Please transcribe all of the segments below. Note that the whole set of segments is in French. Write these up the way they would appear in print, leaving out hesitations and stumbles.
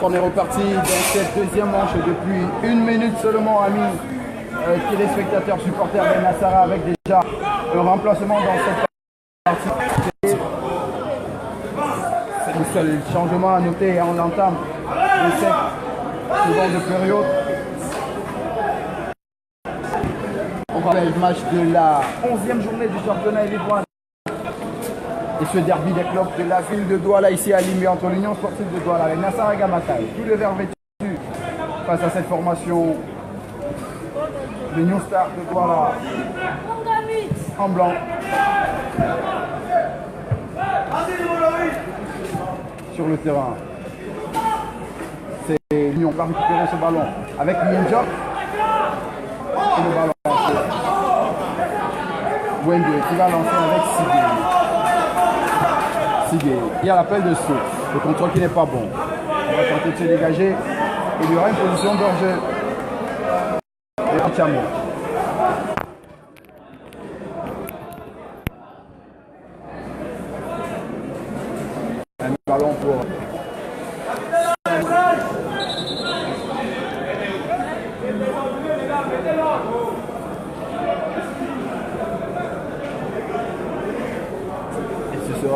On est reparti dans cette deuxième manche depuis 1 minute seulement, amis téléspectateurs, supporters de Nassara, avec déjà un remplacement dans cette partie. C'est le seul changement à noter en l'entame de cette seconde période. On rappelle le match de la 11e journée du championnat Elite One. Et ce derby des clubs de la ville de Douala, ici à Limbe, entre l'Union sportive de Douala et Nassara Gamatal. Tout le vert vêtu face à cette formation de New Star de Douala en blanc. Sur le terrain, c'est l'Union qui va récupérer ce ballon avec Lienjok. Et le ballon. Wende qui va lancer avec Sigé. Il y a l'appel de saut. Le contrôle qui n'est pas bon. On va tenter de se dégager. Il y aura une position d'hors-jeu. Et Chamo. Un ballon pour.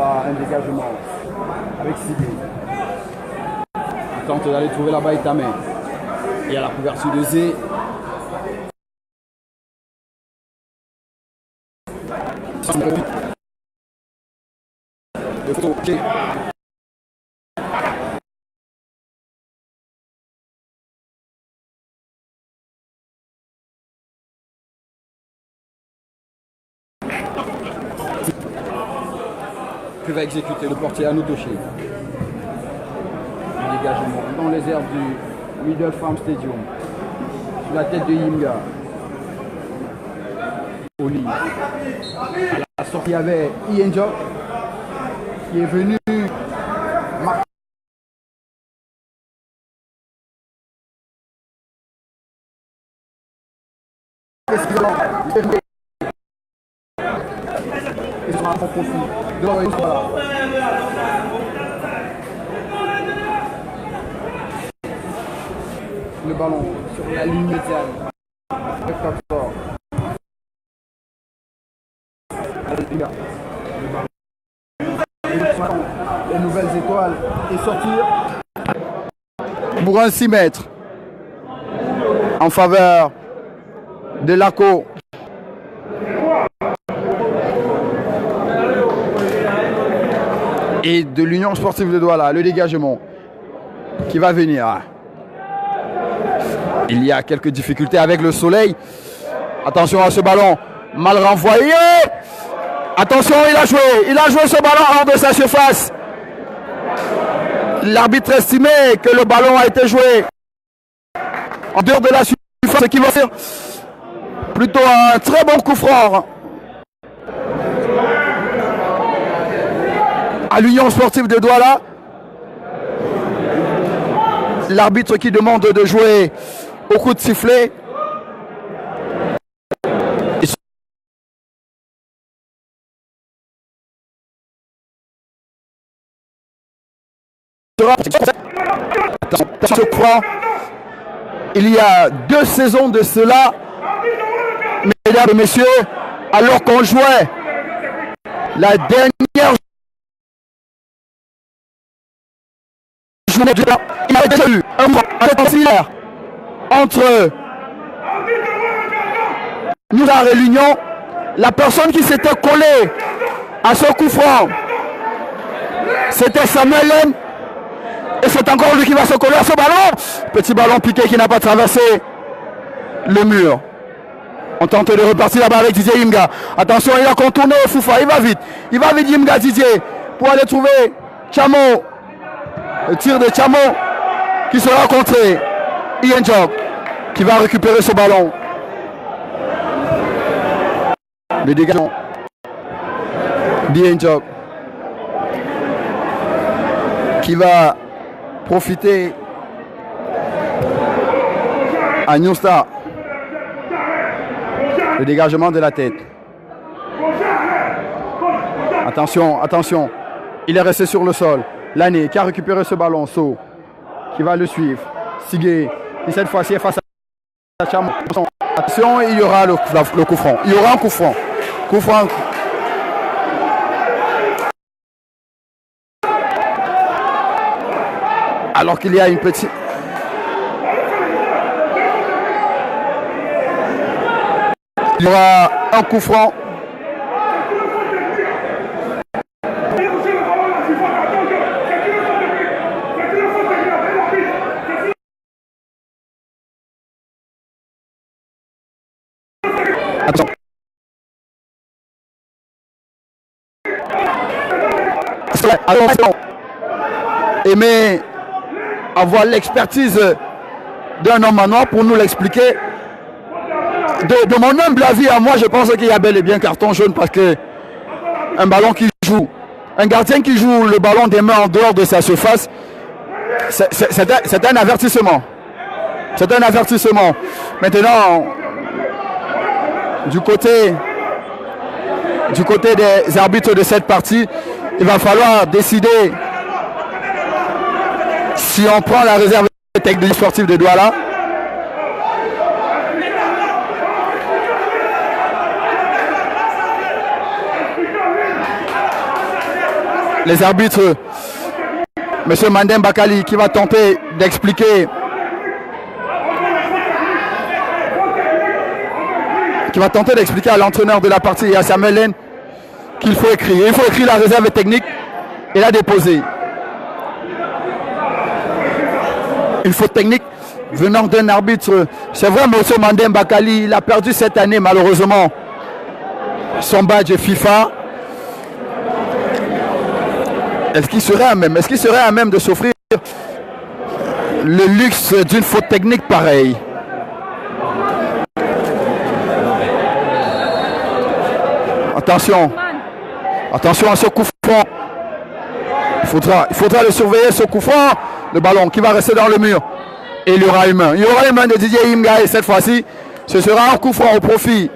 Un dégagement avec Sigé. Il tente d'aller trouver là-bas Itame. Il y a la couverture de Zé. Que va exécuter le portier Anoutoshi. Un dégagement dans les airs du Middle Farm Stadium. Sur la tête de Yimga. Oli. À la sortie, il y avait Ienjo qui est venu marquer. Le ballon sur la ligne médiane. Avec 14. Les nouvelles étoiles et sortir pour un 6 mètres en faveur de Laco. Et de l'Union sportive de Douala, le dégagement qui va venir. Il y a quelques difficultés avec le soleil. Attention à ce ballon, mal renvoyé. Attention, il a joué ce ballon hors de sa surface. L'arbitre estimait que le ballon a été joué en dehors de la surface, ce qui va faire plutôt un très bon coup franc à l'Union sportive de Douala. L'arbitre qui demande de jouer au coup de sifflet. Il y a 2 saisons de cela, mesdames et messieurs, alors qu'on jouait la dernière journée de la... Il y avait déjà eu un conciliaire entre nous et l'Union. La personne qui s'était collée à ce coup franc, c'était Samuel Lem. Et c'est encore lui qui va se coller à ce ballon. Petit ballon piqué qui n'a pas traversé le mur. On tente de repartir là-bas avec Didier Yimga. Attention, il a contourné Foufa. Il va vite Yimga Didier pour aller trouver Chamo. Le tir de Chamo qui sera contré. Ian Job qui va récupérer ce ballon. Le dégagement d'Ian Job qui va profiter à New Star. Le dégagement de la tête. Attention, attention. Il est resté sur le sol. L'année qui a récupéré ce ballon. So. qui va le suivre. Sigui, et cette fois-ci est face à Cham. Attention, il y aura le coup franc. Il y aura un coup franc. Coup franc. Alors qu'il y a une petite... Il y aura un coup franc. Attention. Attention. Aimer avoir l'expertise d'un homme en noir pour nous l'expliquer. De mon humble avis à moi, je pense qu'il y a bel et bien carton jaune parce que un ballon qui joue, un gardien qui joue le ballon des mains en dehors de sa surface, c'est un avertissement. C'est un avertissement. Maintenant, du côté des arbitres de cette partie, il va falloir décider si on prend la réserve technique sportive de Douala. Les arbitres, M. Mandem Bakali, qui va tenter d'expliquer, à l'entraîneur de la partie et à Samuel Lane qu'il faut écrire. Il faut écrire la réserve technique et la déposer. Une faute technique venant d'un arbitre. C'est vrai, M. Mandem Bakali, il a perdu cette année malheureusement son badge FIFA. Est-ce qu'il serait à même de s'offrir le luxe d'une faute technique pareille? Attention à ce coup franc. Il faudra le surveiller, ce coup franc. Le ballon qui va rester dans le mur. Et il y aura une main. Il y aura une main de Didier Imga et cette fois-ci, ce sera un coup franc au profit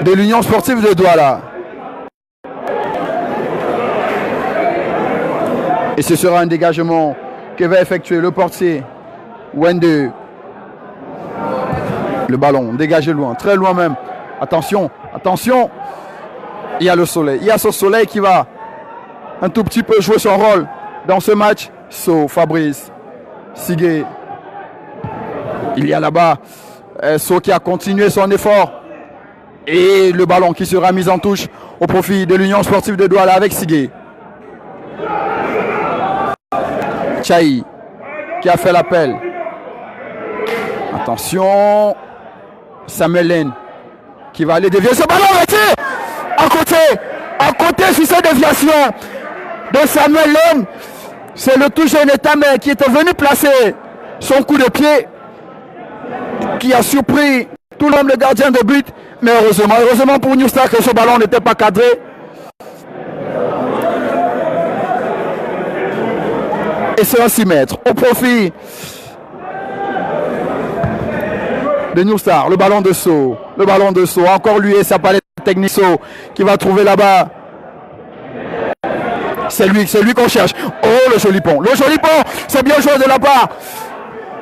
de l'Union sportive de Douala. Et ce sera un dégagement que va effectuer le portier Wende. Le ballon dégagé loin, très loin même. Attention. Il y a le soleil. Il y a ce soleil qui va un tout petit peu jouer son rôle dans ce match. Fabrice, Sigui. Il y a là-bas So qui a continué son effort. Et le ballon qui sera mis en touche au profit de l'Union sportive de Douala avec Sigui. Chai qui a fait l'appel. Attention. Samuel Lane qui va aller dévier ce ballon arrêté à côté sur cette déviation de Samuel Lane. C'est le tout jeune Etamé qui était venu placer son coup de pied qui a surpris tout le monde, le gardien de but. Mais heureusement pour New Star que ce ballon n'était pas cadré. Et c'est un 6 mètres au profit de New Star. Le ballon de So. Encore lui et sa palette technique So qui va trouver là-bas. C'est lui qu'on cherche. Oh, le joli pont. C'est bien joué de la part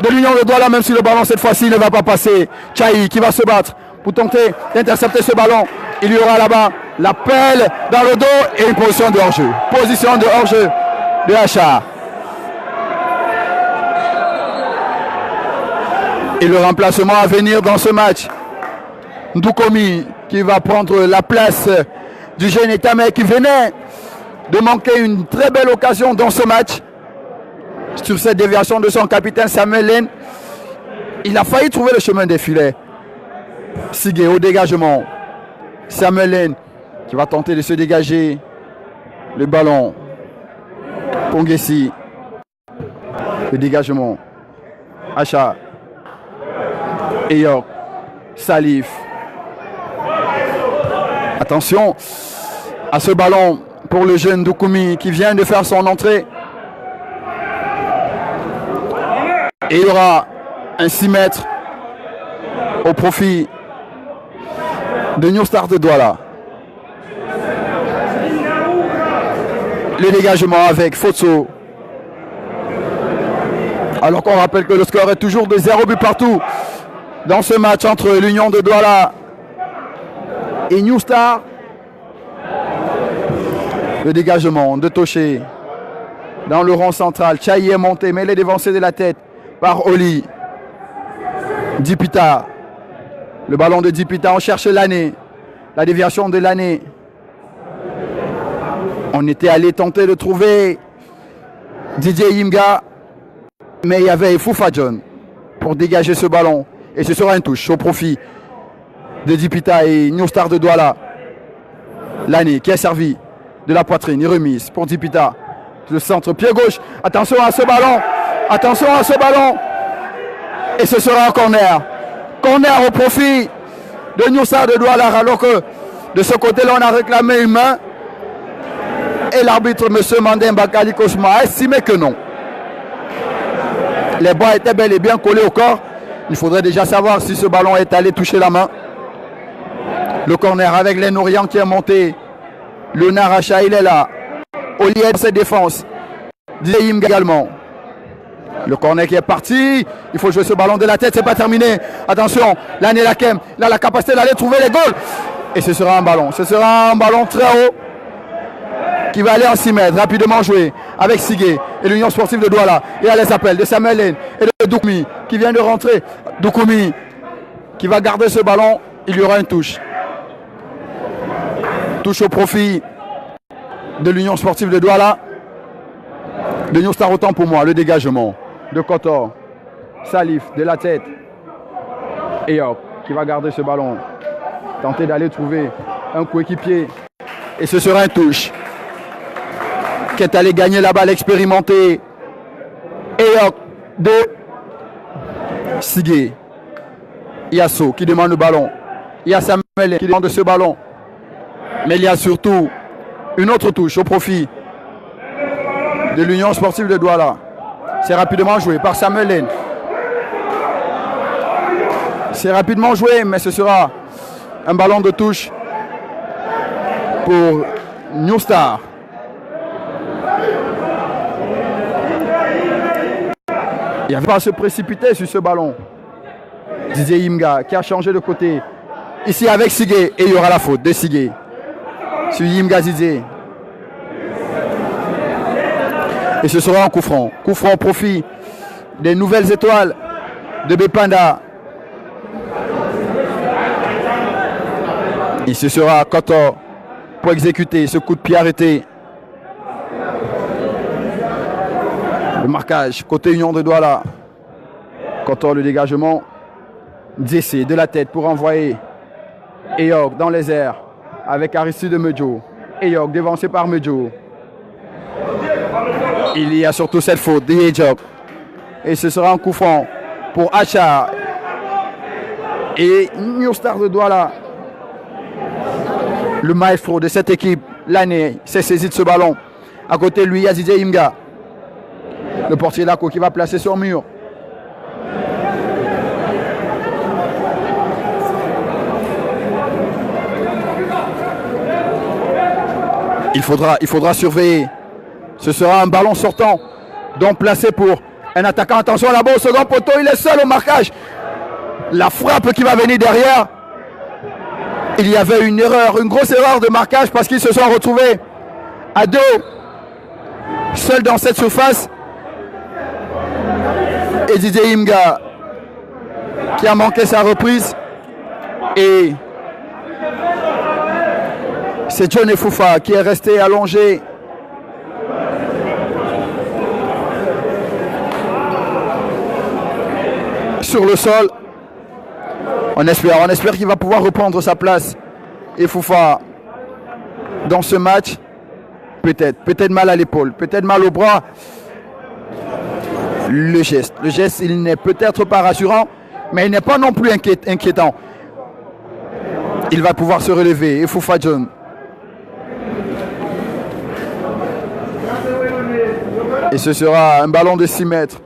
de l'Union de Douala, même si le ballon cette fois-ci ne va pas passer. Chai qui va se battre pour tenter d'intercepter ce ballon. Il y aura là-bas l'appel dans le dos et une position de hors-jeu. Position de hors-jeu de Hacha. Et le remplacement à venir dans ce match. Ndoukomi qui va prendre la place du jeune Etamé qui venait de manquer une très belle occasion dans ce match. Sur cette déviation de son capitaine Samuel Lane. Il a failli trouver le chemin des filets. Sigui au dégagement. Samuel Lane qui va tenter de se dégager. Le ballon. Pongessi. Le dégagement. Hacha. Eyok, Salif. Attention à ce ballon pour le jeune Doukoumi qui vient de faire son entrée. Et il y aura un 6 mètres au profit de New Star de Douala. Le dégagement avec Fotso. Alors qu'on rappelle que le score est toujours de 0 but partout dans ce match entre l'Union de Douala et New Star. Le dégagement de Toché dans le rond central. Chahi est monté, mais il est dévancé de la tête par Oli. Dipita. Le ballon de Dipita, on cherche l'année. La déviation de l'année. On était allé tenter de trouver DJ Imga, mais il y avait Foufa John pour dégager ce ballon. Et ce sera une touche au profit de Dipita et New Star de Douala. L'année qui a servi de la poitrine et remise pour Dipita. Le centre, pied gauche. Attention à ce ballon. Attention à ce ballon. Et ce sera un corner. Corner au profit de New Star de Douala. Alors que de ce côté-là, on a réclamé une main. Et l'arbitre, M. Mandem Bakali Kosma, a estimé que non. Les bras étaient bel et bien collés au corps. Il faudrait déjà savoir si ce ballon est allé toucher la main. Le corner avec les Nourian qui est monté. Le Naracha, il est là. Oli est de cette défense. Dizeyim également. Le corner qui est parti. Il faut jouer ce ballon de la tête. C'est pas terminé. Attention. L'année Lakem. Il a la capacité d'aller trouver les goals. Et ce sera un ballon. Ce sera un ballon très haut. Qui va aller en 6 mètres, rapidement jouer avec Sigué et l'Union Sportive de Douala. Et à les appels de Samuel Lane et de Doukoumi qui vient de rentrer. Doukoumi qui va garder ce ballon, il y aura une touche. Touche au profit de l'Union Sportive de Douala. De New Star autant pour moi, le dégagement de Kotor. Salif de la tête. Et hop, qui va garder ce ballon. Tenter d'aller trouver un coéquipier. Et ce sera une touche. Qui est allé gagner la balle expérimentée. Et de Sigué. Yasso qui demande le ballon. Il y a Samuel qui demande ce ballon. Mais il y a surtout une autre touche au profit de l'Union Sportive de Douala. C'est rapidement joué par Samuel Lane. C'est rapidement joué, mais ce sera un ballon de touche pour New Star. Il ne va pas se précipiter sur ce ballon. Didier Imga qui a changé de côté. Ici avec Sigué. Et il y aura la faute de Sigué. Sur Imga Didier. Et ce sera un coup franc. Coup franc au profit des nouvelles étoiles de Bepanda. Et ce sera Kotor pour exécuter ce coup de pied arrêté. Le marquage côté Union de Douala. Kotor le dégagement. Djessé de la tête pour envoyer Eyok dans les airs avec Aristide Medjo. Eyok dévancé par Medjo. Il y a surtout cette faute d'Eyok. Et ce sera un coup franc pour Achar. Et New Star de Douala. Le maestro de cette équipe, l'année, s'est saisi de ce ballon. À côté de lui, il y a Didier Imga. Le portier Laco qui va placer sur mur. Il faudra surveiller. Ce sera un ballon sortant. Donc placé pour un attaquant. Attention là-bas au second poteau. Il est seul au marquage. La frappe qui va venir derrière. Il y avait une erreur, une grosse erreur de marquage parce qu'ils se sont retrouvés à deux. Seuls dans cette surface. Et Didier Imga qui a manqué sa reprise. Et c'est John Efoufa qui est resté allongé. Sur le sol. On espère qu'il va pouvoir reprendre sa place. Efoufa dans ce match. Peut-être mal à l'épaule, peut-être mal au bras. Le geste, il n'est peut-être pas rassurant, mais il n'est pas non plus inquiétant. Il va pouvoir se relever. Efoufa John. Et ce sera un ballon de 6 mètres.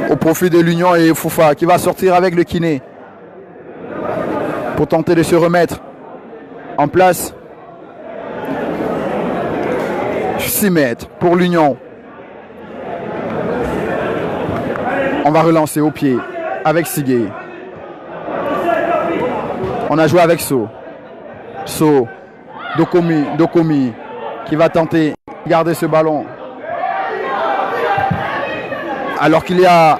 Au profit de l'Union et Foufa qui va sortir avec le kiné. Pour tenter de se remettre en place. 6 mètres pour l'Union. On va relancer au pied avec Sigué. On a joué avec So. Dokomi qui va tenter de garder ce ballon. Alors qu'il y a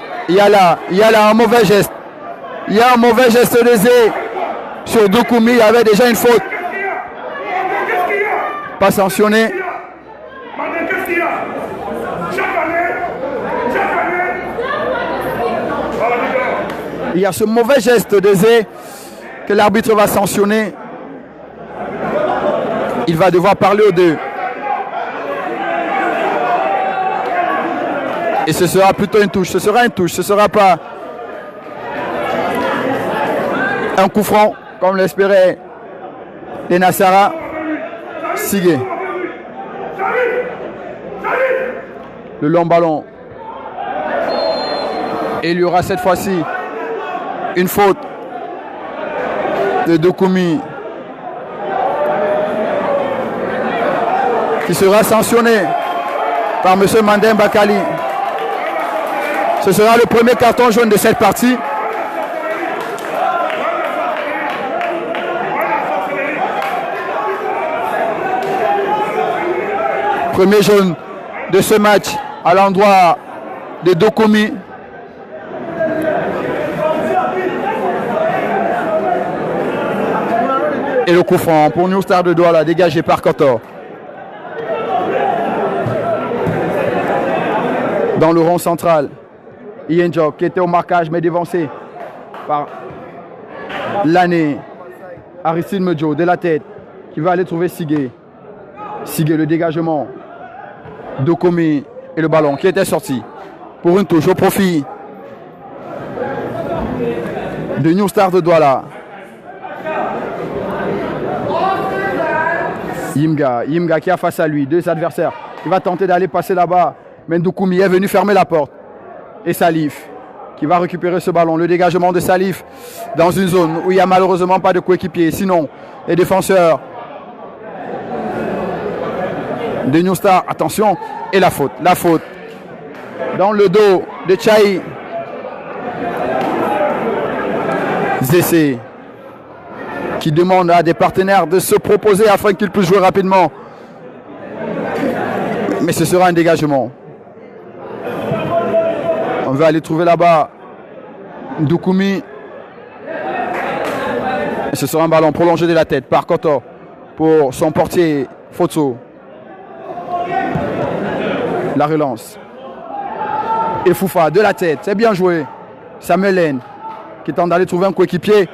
là un mauvais geste. Il y a un mauvais geste d'Ezé sur Dokomi. Il y avait déjà une faute. Pas sanctionné. Il y a ce mauvais geste d'Ezé que l'arbitre va sanctionner. Il va devoir parler aux deux. Et ce sera plutôt une touche. Ce sera une touche. Ce ne sera pas un coup franc, comme l'espérait les Nassara. Sigué. Le long ballon. Et il y aura cette fois-ci une faute de Dokomi qui sera sanctionné par M. Mandem Bakali. Ce sera le premier carton jaune de cette partie. Premier jaune de ce match à l'endroit de Dokomi. Et le coup franc pour New Star de Douala, dégagé par Kotor. Dans le rond central, Ian Jock qui était au marquage mais dévancé par l'année. Aristide Medjo de la tête qui va aller trouver Sigué. Sigué, le dégagement. Dokomi et le ballon qui était sorti pour une touche au profit de New Star de Douala. Yimga qui a face à lui deux adversaires. Il va tenter d'aller passer là-bas. Mais Dokomi est venu fermer la porte. Et Salif qui va récupérer ce ballon. Le dégagement de Salif dans une zone où il n'y a malheureusement pas de coéquipier. Sinon, les défenseurs de New Star, attention, et la faute. La faute dans le dos de Tchaï. Zessé qui demande à des partenaires de se proposer afin qu'ils puissent jouer rapidement. Mais ce sera un dégagement. On va aller trouver là-bas Dokomi. Et ce sera un ballon prolongé de la tête par Koto pour son portier Fotso. La relance. Et Foufa de la tête. C'est bien joué. Samuel Lane qui tente d'aller trouver un coéquipier.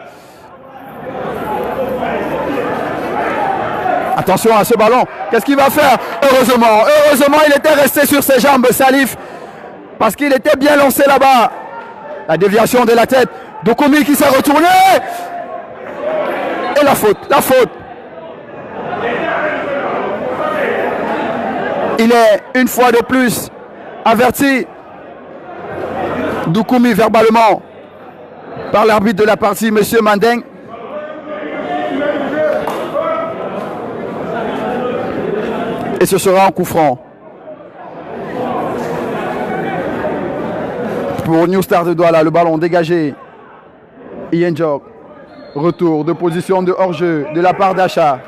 Attention à ce ballon. Qu'est-ce qu'il va faire? Heureusement, il était resté sur ses jambes, Salif. Parce qu'il était bien lancé là-bas. La déviation de la tête. Dokomi qui s'est retourné. Et la faute. Il est une fois de plus averti. Dokomi verbalement par l'arbitre de la partie, M. Mandeng. Et ce sera un coup franc pour New Star de Douala. Le ballon dégagé. Ian Jock. Retour de position de hors-jeu de la part d'Acha.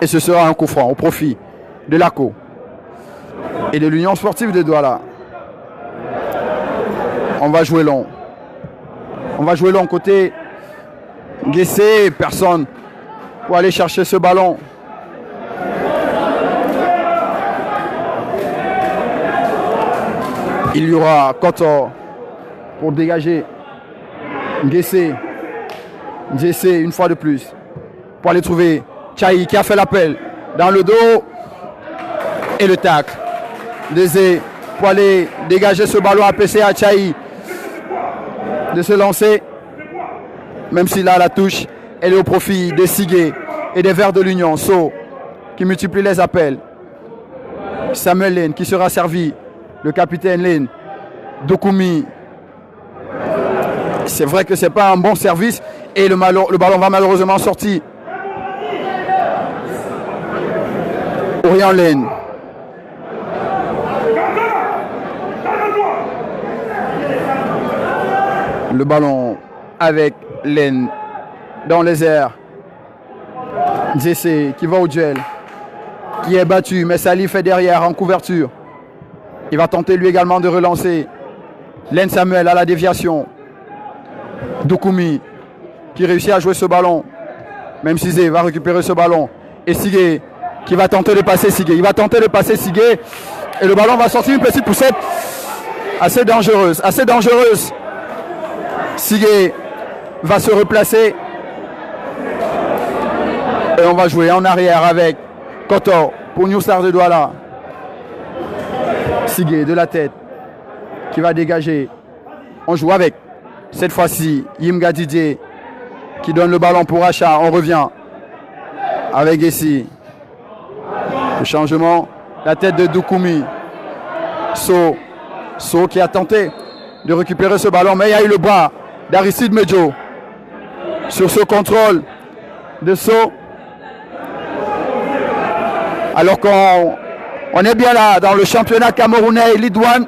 Et ce sera un coup franc au profit de l'ACO et de l'Union sportive de Douala. On va jouer long. Côté Guessé, personne pour aller chercher ce ballon. Il y aura Kotor pour dégager Guessé une fois de plus pour aller trouver Tchaï qui a fait l'appel dans le dos et le tacle. Désé pour aller dégager ce ballon APC à Tchaï de se lancer. Même s'il a la touche, elle est au profit de Sigué et des Verts de l'Union. So qui multiplie les appels. Samuel Lane qui sera servi. Le capitaine Lane. Dokomi. C'est vrai que ce n'est pas un bon service. Et le ballon va malheureusement sortir Orient Lane. Le ballon avec Lane dans les airs. Jesse qui va au duel, qui est battu, mais Salif est derrière en couverture. Il va tenter lui également de relancer. Lane Samuel à la déviation. Doukoumi qui réussit à jouer ce ballon. Même Sizé va récupérer ce ballon. Et Sigé qui va tenter de passer Sigé. Il va tenter de passer Sigé. Et le ballon va sortir une petite poussette assez dangereuse. Assez dangereuse. Sigé va se replacer. Et on va jouer en arrière avec Kotor pour New Star de Douala. Sigé de la tête qui va dégager. On joue avec cette fois-ci Yimga Didier qui donne le ballon pour Acha. On revient avec Gessi. Le changement. La tête de Doukoumi. So qui a tenté de récupérer ce ballon, mais il y a eu le bras d'Aristide Medjo sur ce contrôle de So. Alors qu'on est bien là dans le championnat camerounais Elite One.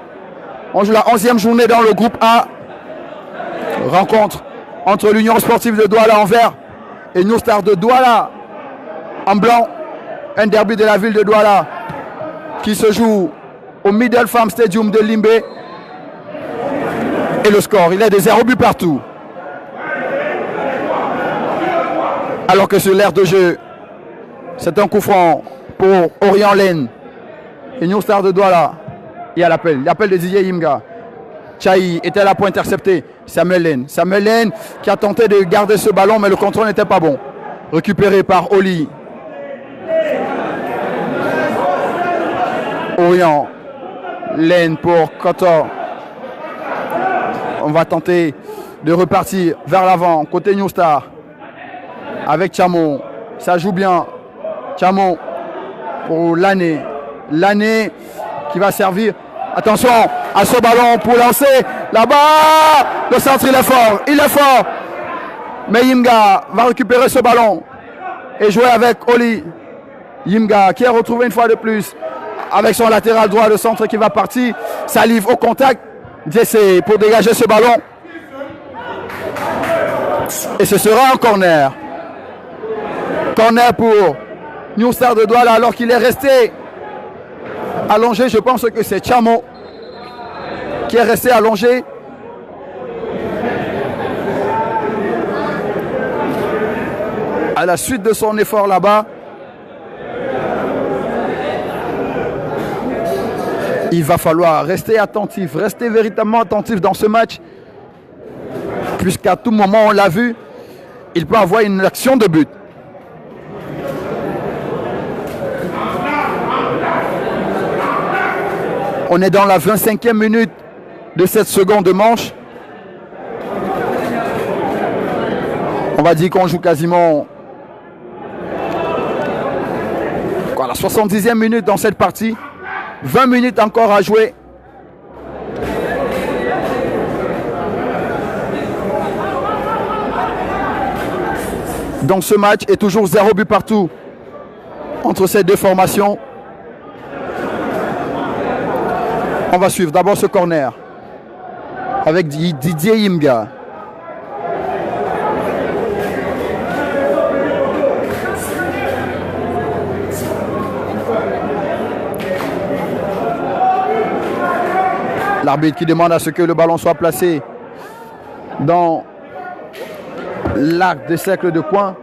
On joue la 11e journée dans le groupe A. Rencontre entre l'Union sportive de Douala en vert et New Star de Douala en blanc. Un derby de la ville de Douala qui se joue au Middle Farm Stadium de Limbé. Et le score, il est de 0 but partout. Alors que sur l'aire de jeu, c'est un coup franc pour Orient Lane et New Star de Douala. Il y a l'appel de Didier Yimga. Chahi était là pour intercepter Samuel Lane qui a tenté de garder ce ballon, mais le contrôle n'était pas bon. Récupéré par Oli. Orient Lane pour Kotor. On va tenter de repartir vers l'avant côté New Star avec Chamon. Ça joue bien. Chamon pour l'année qui va servir. Attention à ce ballon pour lancer. Là-bas, le centre il est fort. Mais Yimga va récupérer ce ballon et jouer avec Oli. Yimga qui est retrouvé une fois de plus avec son latéral droit, le centre qui va partir. Salif au contact. Jesse pour dégager ce ballon. Et ce sera un corner. Corner pour New Star de Douala alors qu'il est resté allongé. Je pense que c'est Chamo qui est resté allongé. À la suite de son effort là-bas, il va falloir rester attentif, rester véritablement attentif dans ce match, puisqu'à tout moment, on l'a vu, il peut avoir une action de but. On est dans la 25e minute de cette seconde manche. On va dire qu'on joue quasiment la 70e minute dans cette partie. 20 minutes encore à jouer. Dans ce match, et toujours 0 but partout entre ces deux formations. On va suivre d'abord ce corner avec Didier Yimga. L'arbitre qui demande à ce que le ballon soit placé dans l'arc des cercles de coin.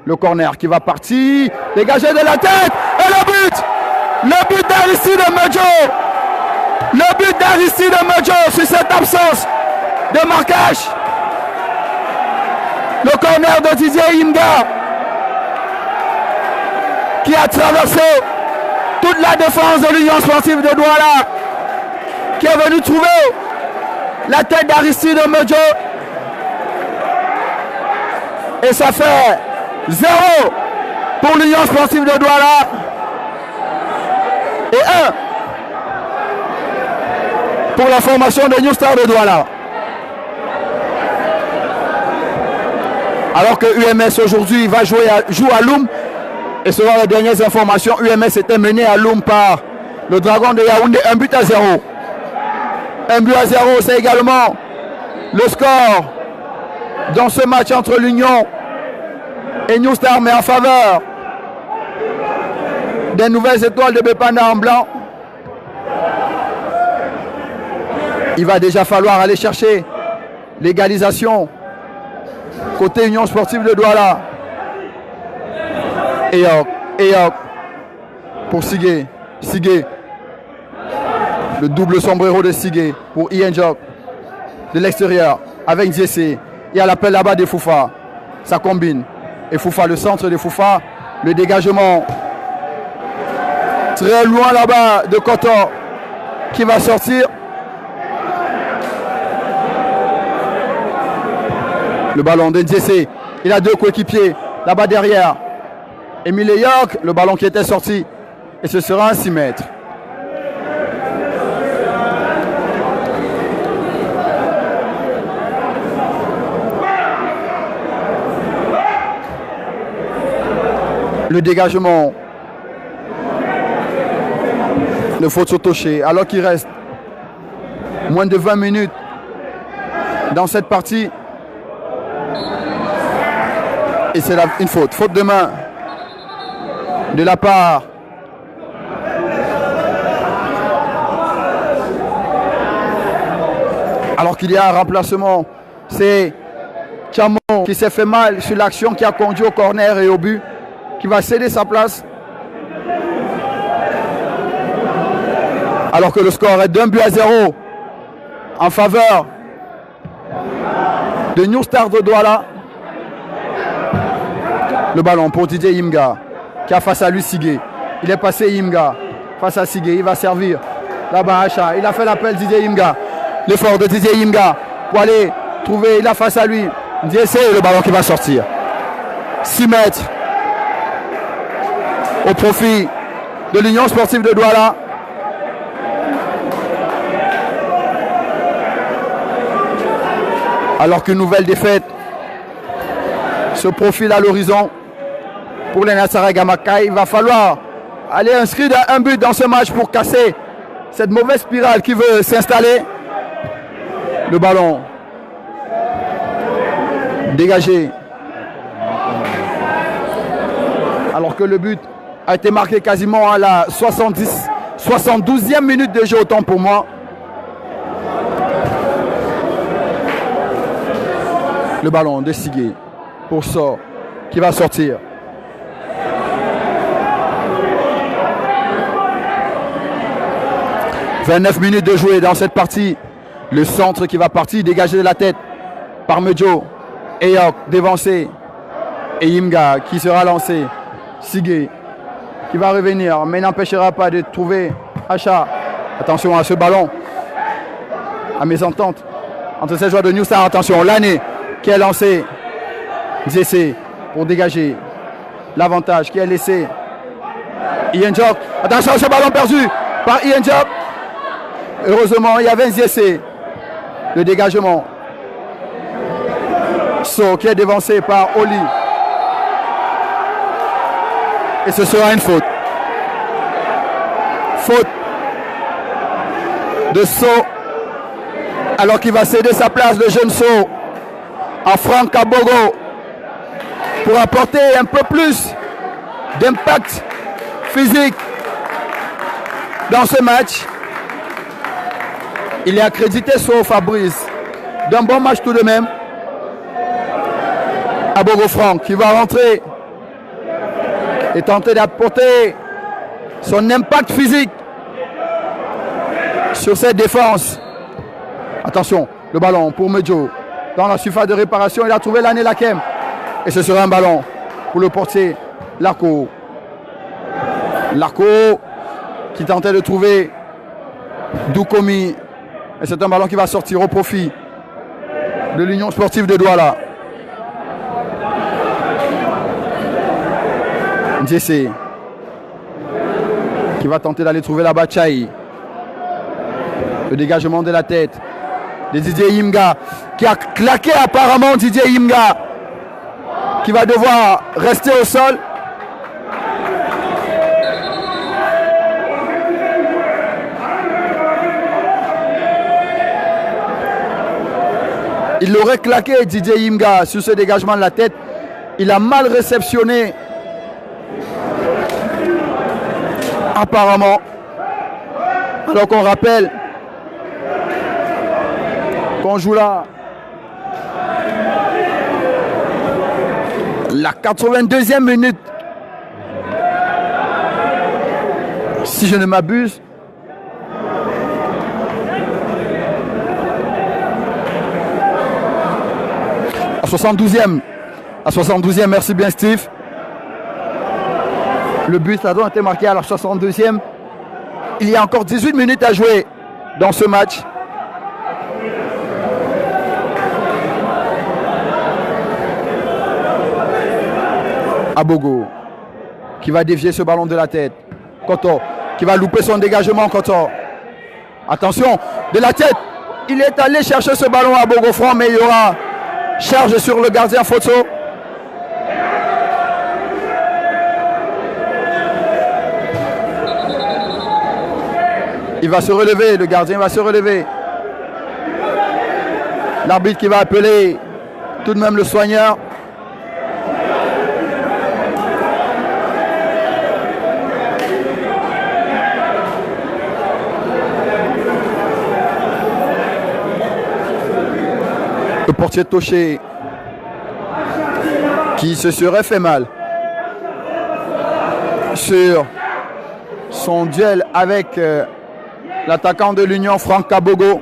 Le corner qui va partir, dégagé de la tête, et le but d'Aristide Medjo. Le but d'Aristide Medjo sur cette absence de marquage. Le corner de Didier Yimga qui a traversé toute la défense de l'Union sportive de Douala, qui est venu trouver la tête d'Aristide Medjo. Et ça fait 0 pour l'Union sportive de Douala et 1 pour la formation de New Star de Douala. Alors que UMS aujourd'hui joue à Loum Et selon les dernières informations, UMS était mené à Loum par le Dragon de Yaoundé, 1-0. 1-0, c'est également le score dans ce match entre l'Union et New Star, mais en faveur des nouvelles étoiles de Bépanda en blanc. Il va déjà falloir aller chercher l'égalisation côté Union Sportive de Douala. Eyok pour Sigé. Sigé. Le double sombrero de Sigé pour Ian Job de l'extérieur avec Ndiessé. Il y a l'appel là-bas de Foufa. Ça combine. Et Foufa, le centre de Foufa. Le dégagement très loin là-bas de Kotor qui va sortir. Le ballon de Ndiessé. Il a deux coéquipiers là-bas derrière. Emile York, le ballon qui était sorti. Et ce sera un 6 mètres. Le dégagement. Le faute sur Toché. Alors qu'il reste moins de 20 minutes dans cette partie. Et c'est une faute. Faute de main de la part alors qu'il y a un remplacement. C'est Chamon qui s'est fait mal sur l'action qui a conduit au corner et au but, qui va céder sa place. Alors que le score est d'1-0 en faveur de New Star de Douala. Le ballon pour Didier Yimga qui a face à lui Sigé. Il est passé Yimga face à Sigé. Il va servir là-bas Acha. Il a fait l'appel Didier Yimga. L'effort de Didier Yimga pour aller trouver. Il a face à lui Ndiessé, le ballon qui va sortir. 6 mètres au profit de l'Union Sportive de Douala. Alors qu'une nouvelle défaite se profile à l'horizon pour les Nassara Gamaka. Il va falloir aller inscrire un but dans ce match pour casser cette mauvaise spirale qui veut s'installer. Le ballon dégagé. Alors que le but a été marqué quasiment à la 72e minute de jeu, autant pour moi. Le ballon de Sigé pour Sor qui va sortir. « 29 minutes de jouer dans cette partie. Le centre qui va partir, dégagé de la tête par Medjo. Eyok dévancé. Et Yimga qui sera lancé. Sigé qui va revenir, mais n'empêchera pas de trouver Acha. Attention à ce ballon. À mésentente entre ces joueurs de New Star. Attention, l'année qui est lancé. Ndiessé pour dégager l'avantage qui est laissé. Ian Job. Attention à ce ballon perdu par Ian Job. Heureusement, il y avait Ndiessé. Le dégagement. So qui est dévancé par Oli. Et ce sera une faute. Faute de So. Alors qu'il va céder sa place de jeune So à Franck Kabogo pour apporter un peu plus d'impact physique dans ce match. Il est accrédité sur Fabrice d'un bon match tout de même. Abogo Franck qui va rentrer et tenter d'apporter son impact physique sur cette défense. Attention, le ballon pour Medjo. Dans la surface de réparation, il a trouvé l'année Lakem. Et ce sera un ballon pour le portier Larco. Larco qui tentait de trouver Doukomi. Et c'est un ballon qui va sortir au profit de l'Union Sportive de Douala. Ndiessé qui va tenter d'aller trouver la Bachaï. Le dégagement de la tête de Didier Yimga qui a claqué apparemment Didier Yimga qui va devoir rester au sol. Il l'aurait claqué, Didier Yimga, sur ce dégagement de la tête. Il a mal réceptionné. Apparemment. Alors qu'on rappelle qu'on joue là la 82e minute. Si je ne m'abuse. À 72e. À 72e, merci bien Steve. Le but a donc été marqué à la 62e. Il y a encore 18 minutes à jouer dans ce match. Abogo qui va dévier ce ballon de la tête. Koto qui va louper son dégagement. Koto. Attention, de la tête. Il est allé chercher ce ballon à Abogo franc, mais il y aura charge sur le gardien Foto. Il va se relever, le gardien va se relever. L'arbitre qui va appeler tout de même le soigneur. Le portier Toché qui se serait fait mal sur son duel avec l'attaquant de l'Union, Franck Kabogo.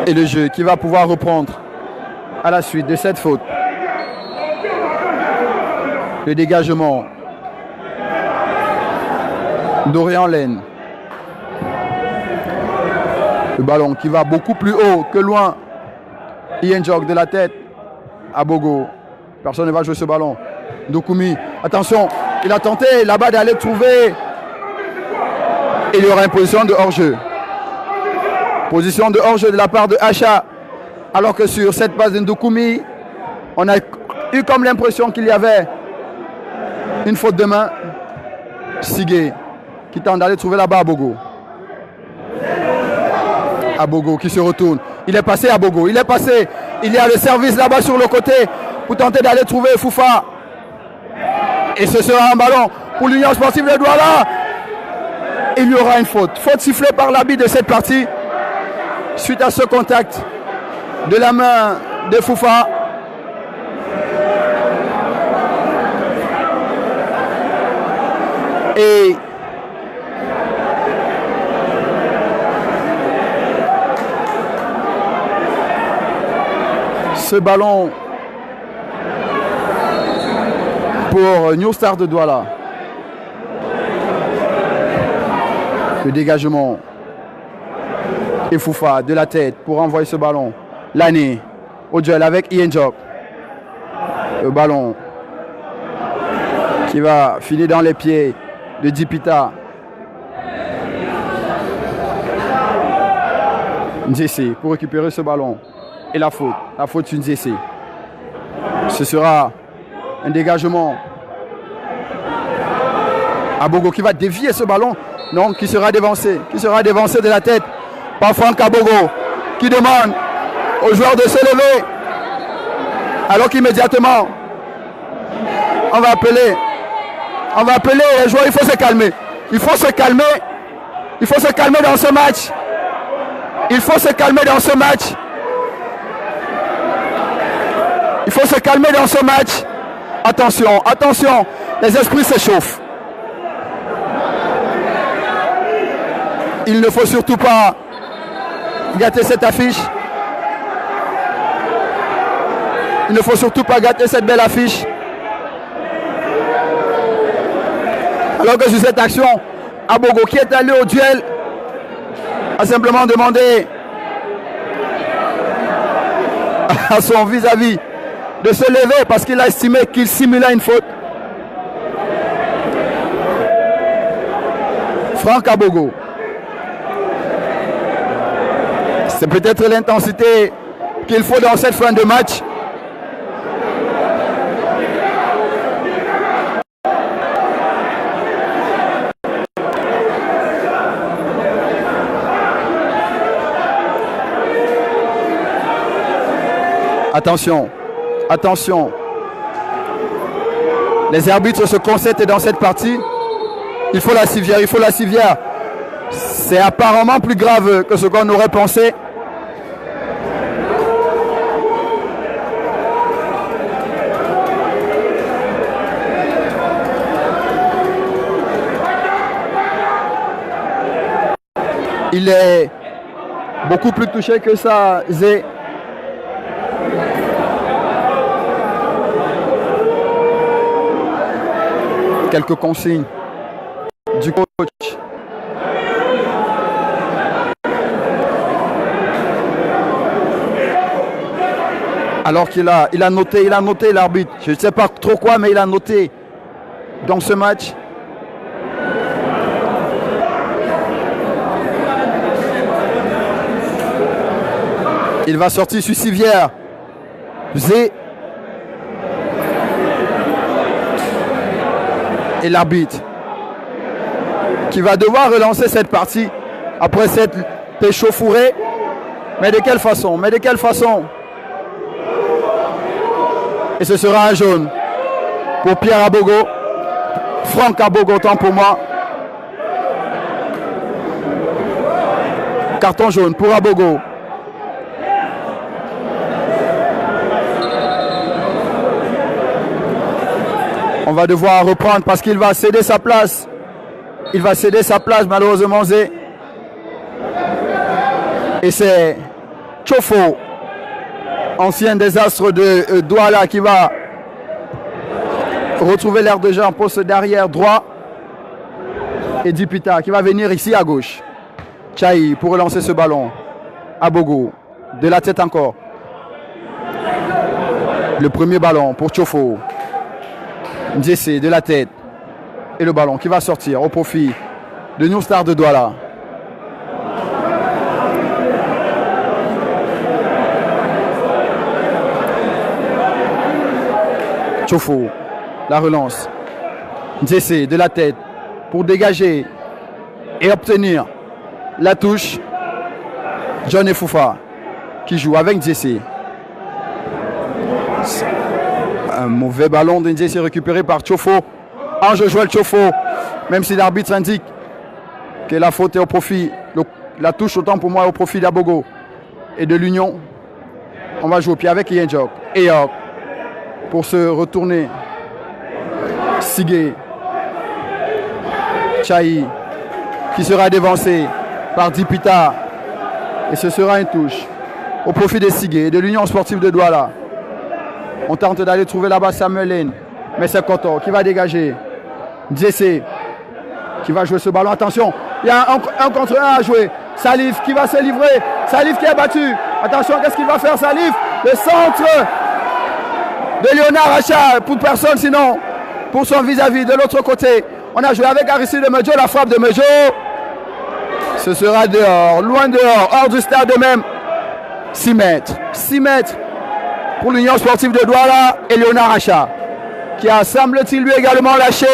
Et le jeu qui va pouvoir reprendre à la suite de cette faute. Le dégagement d'Orient Laine. Le ballon qui va beaucoup plus haut que loin. Ian Jog de la tête à Bogo. Personne ne va jouer ce ballon. Dokumi, attention, il a tenté là-bas d'aller trouver. Il y aura une position de hors-jeu. Position de hors-jeu de la part de Hacha. Alors que sur cette passe de Dokumi, on a eu comme l'impression qu'il y avait une faute de main. Sigé qui tente d'aller trouver là-bas à Bogo. Abogo qui se retourne. Il est passé à Bogo. Il est passé. Il y a le service là-bas sur le côté pour tenter d'aller trouver Foufa. Et ce sera un ballon pour l'Union Sportive de Douala. Il y aura une faute. Faute sifflée par l'arbitre de cette partie. Suite à ce contact de la main de Foufa. Et ce ballon pour New Star de Douala. Le dégagement. Et Foufa de la tête pour envoyer ce ballon. L'année au duel avec Ian Jog. Le ballon qui va finir dans les pieds de Dipita. Nzese pour récupérer ce ballon. Et la faute sur Nzese. Ce sera un dégagement. Abogo qui va dévier ce ballon. Non, qui sera dévancé de la tête par Franck Abogo qui demande aux joueurs de se lever. Alors qu'immédiatement, on va appeler les joueurs. Il faut se calmer. Il faut se calmer dans ce match. Il faut se calmer dans ce match. Il faut se calmer dans ce match. Attention, attention. Les esprits s'échauffent. Il ne faut surtout pas gâter cette affiche. Il ne faut surtout pas gâter cette belle affiche. Alors que sur cette action, Abogo qui est allé au duel a simplement demandé à son vis-à-vis de se lever parce qu'il a estimé qu'il simulait une faute. Franck Abogo. C'est peut-être l'intensité qu'il faut dans cette fin de match. Attention, attention. Les arbitres se concentrent dans cette partie. Il faut la civière, il faut la civière. C'est apparemment plus grave que ce qu'on aurait pensé. Il est beaucoup plus touché que ça, Zé. Quelques consignes du coach. Alors qu'il a noté l'arbitre. Je ne sais pas trop quoi, mais il a noté dans ce match. Il va sortir sur civière. Zé. Et l'arbitre qui va devoir relancer cette partie après cette échauffourée. Mais de quelle façon? Mais de quelle façon? Et ce sera un jaune pour Pierre Abogo. Franck Abogo, autant pour moi. Carton jaune pour Abogo. On va devoir reprendre parce qu'il va céder sa place. Il va céder sa place malheureusement, Zé. Et c'est Tchofo, ancien désastre de Douala, qui va retrouver l'air de jeu en poste d'arrière droit. Et Dipita qui va venir ici à gauche. Tchaï pour relancer ce ballon. Abogo, de la tête encore. Le premier ballon pour Tchofo. Jesse de la tête. Et le ballon qui va sortir au profit de New Star de Douala. Tchofo, la relance. Jesse de la tête pour dégager et obtenir la touche. John Efoufa qui joue avec Jesse. Un mauvais ballon de Jesse récupéré par Tchofo. Ange Joël Tchofo, même si l'arbitre indique que la faute est au profit, la touche autant pour moi est au profit d'Abogo et de l'Union. On va jouer au pied avec Yenjok. Et pour se retourner, Sigé, Tchaï, qui sera dévancé par Dipita. Et ce sera une touche au profit des Sigé et de l'Union sportive de Douala. On tente d'aller trouver là-bas Samuel Lane, mais c'est Koto qui va dégager. Jesse qui va jouer ce ballon. Attention, il y a un contre un à jouer. Salif qui va se livrer. Salif qui est battu. Attention, qu'est-ce qu'il va faire Salif? Le centre de Léonard Racha pour personne sinon pour son vis-à-vis. De l'autre côté, on a joué avec Aristide de Mejo. La frappe de Mejo. Ce sera dehors, loin dehors, hors du stade de même. 6 mètres. 6 mètres pour l'Union sportive de Douala et Léonard Racha, qui a, semble-t-il, lui également lâché.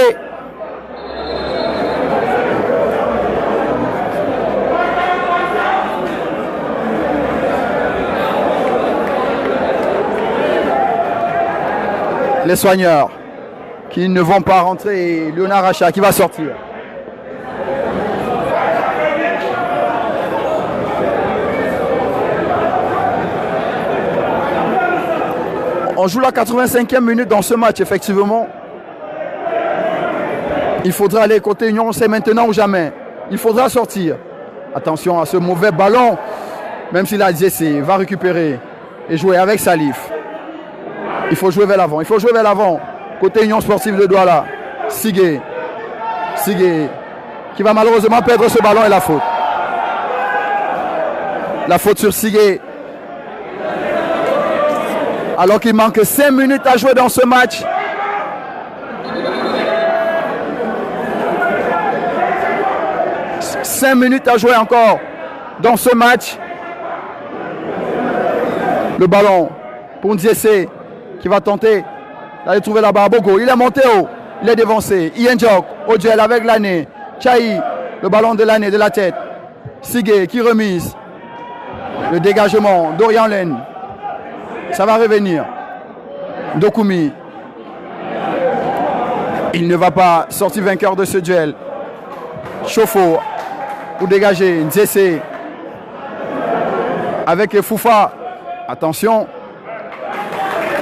Les soigneurs qui ne vont pas rentrer et Léonard Racha qui va sortir. On joue la 85e minute dans ce match, effectivement. Il faudra aller côté Union, c'est maintenant ou jamais. Il faudra sortir. Attention à ce mauvais ballon. Même si la Jesse va récupérer et jouer avec Salif. Il faut jouer vers l'avant. Il faut jouer vers l'avant. Côté Union sportive de Douala. Sigé. Sigé. Qui va malheureusement perdre ce ballon et la faute. La faute sur Sigé. Alors qu'il manque 5 minutes à jouer dans ce match. « 5 minutes à jouer encore dans ce match. » Le ballon pour Ndiessé qui va tenter d'aller trouver là-bas Abogo. Il est monté haut, il est dévancé. Yenjok au duel avec l'année. Tchaï, le ballon de l'année de la tête. Sigé qui remise. Le dégagement d'Orient Laine. Ça va revenir. Dokumi. Il ne va pas sortir vainqueur de ce duel. Chofo pour dégager. Nzese avec Foufa. Attention.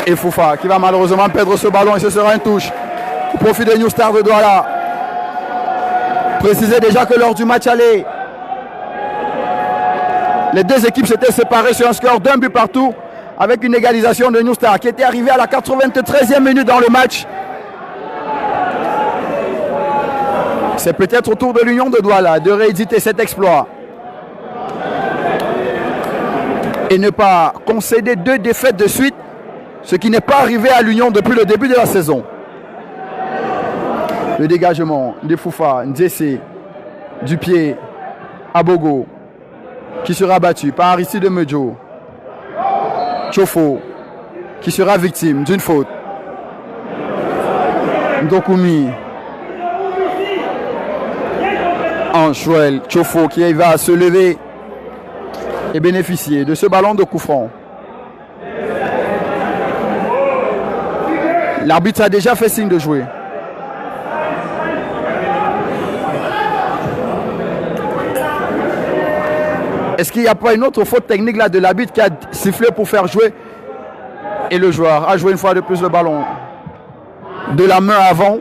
Et Foufa qui va malheureusement perdre ce ballon et ce sera une touche au profit de New Star de Douala. Précisez déjà que lors du match aller, les deux équipes s'étaient séparées sur un score d'un but partout avec une égalisation de New Star qui était arrivée à la 93e minute dans le match. C'est peut-être au tour de l'Union de Douala de rééditer cet exploit et ne pas concéder 2 défaites de suite, ce qui n'est pas arrivé à l'Union depuis le début de la saison. Le dégagement de Foufa, Nzese, du pied à Bogo, qui sera battu par Aristide Medjo. Chofo, qui sera victime d'une faute. Dokumi. Anchouel, Chofo qui va se lever et bénéficier de ce ballon de coup franc. L'arbitre a déjà fait signe de jouer. Est-ce qu'il n'y a pas une autre faute technique là de l'arbitre qui a sifflé pour faire jouer? Et le joueur a joué une fois de plus le ballon de la main avant.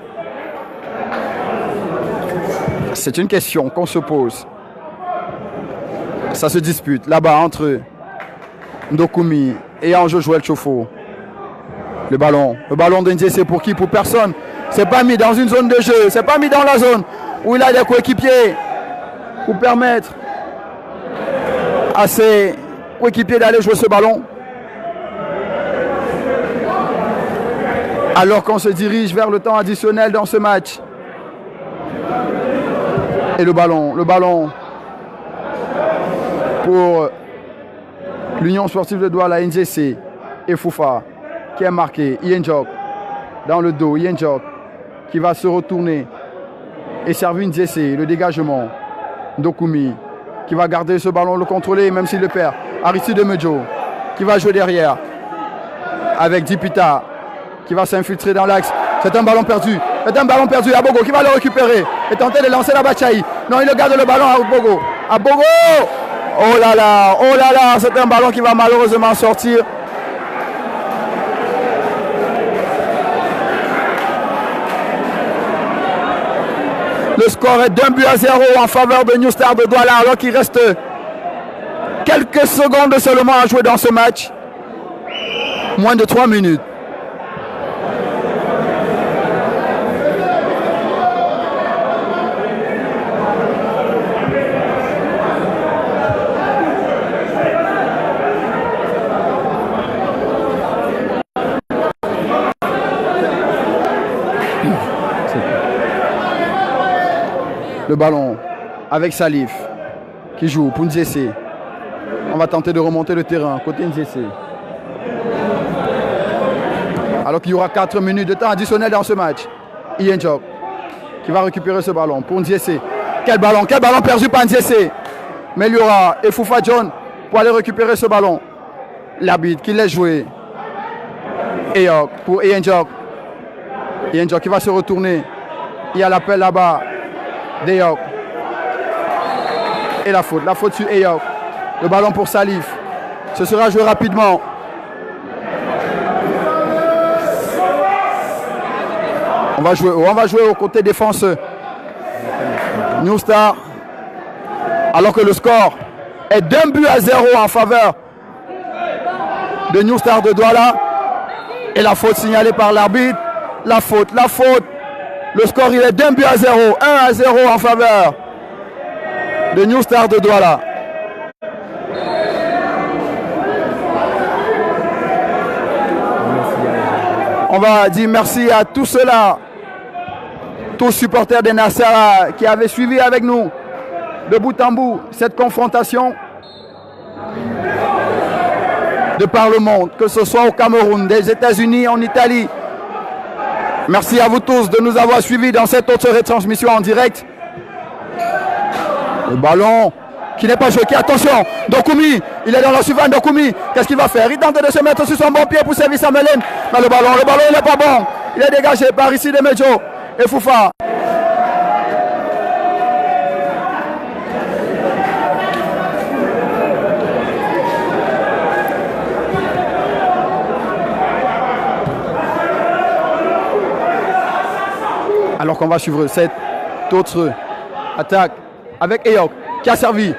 C'est une question qu'on se pose. Ça se dispute là-bas entre Dokumi et Anjo-Joël Chofo. Le ballon d'Indie, c'est pour qui? Pour personne. C'est pas mis dans une zone de jeu. C'est pas mis dans la zone où il a des coéquipiers pour permettre à ses coéquipiers d'aller jouer ce ballon. Alors qu'on se dirige vers le temps additionnel dans ce match. Et le ballon pour l'Union sportive de Douala, NGC et Foufa qui est marqué. Yenjok dans le dos. Yenjok qui va se retourner et servir NGC. Le dégagement. Dokumi qui va garder ce ballon, le contrôler même s'il le perd. Aristide Medjo qui va jouer derrière avec Dipita qui va s'infiltrer dans l'axe. C'est un ballon perdu. C'est un ballon perdu. Abogo qui va le récupérer et tenter de lancer la Bachaï. Non, il garde le ballon à Abogo. Abogo! Oh là là, c'est un ballon qui va malheureusement sortir. Le score est d'1-0 en faveur de New Star de Douala alors qu'il reste quelques secondes seulement à jouer dans ce match. Moins de 3 minutes. Le ballon avec Salif qui joue pour Nzese. On va tenter de remonter le terrain côté Nzese. Alors qu'il y aura 4 minutes de temps additionnel dans ce match. Yenjok qui va récupérer ce ballon pour Nzese. Quel ballon perdu par Nzese. Mais il y aura Foufa John pour aller récupérer ce ballon. L'arbitre qui laisse jouer. Eyok pour Yenjok. Yenjok qui va se retourner. Il y a l'appel là-bas. Deyok. Et la faute sur Eyok. Le ballon pour Salif. Ce sera joué rapidement. On va jouer au côté défense. New Star. Alors que le score est d'1-0 en faveur de New Star de Douala. Et la faute signalée par l'arbitre. La faute. Le score il est d'1-0, 1-0 en faveur de New Star de Douala. On va dire merci à tous ceux-là, tous supporters des Nassara qui avaient suivi avec nous de bout en bout cette confrontation de par le monde, que ce soit au Cameroun, des États-Unis, en Italie. Merci à vous tous de nous avoir suivis dans cette autre retransmission en direct. Le ballon qui n'est pas choqué. Attention, Dokumi, il est dans la suivante. Dokumi, qu'est-ce qu'il va faire? Il tente de se mettre sur son bon pied pour servir Samuel Lane. Mais le ballon il n'est pas bon. Il est dégagé par ici de Mejo et Foufa. Alors qu'on va suivre cette autre attaque avec Eyok qui a servi.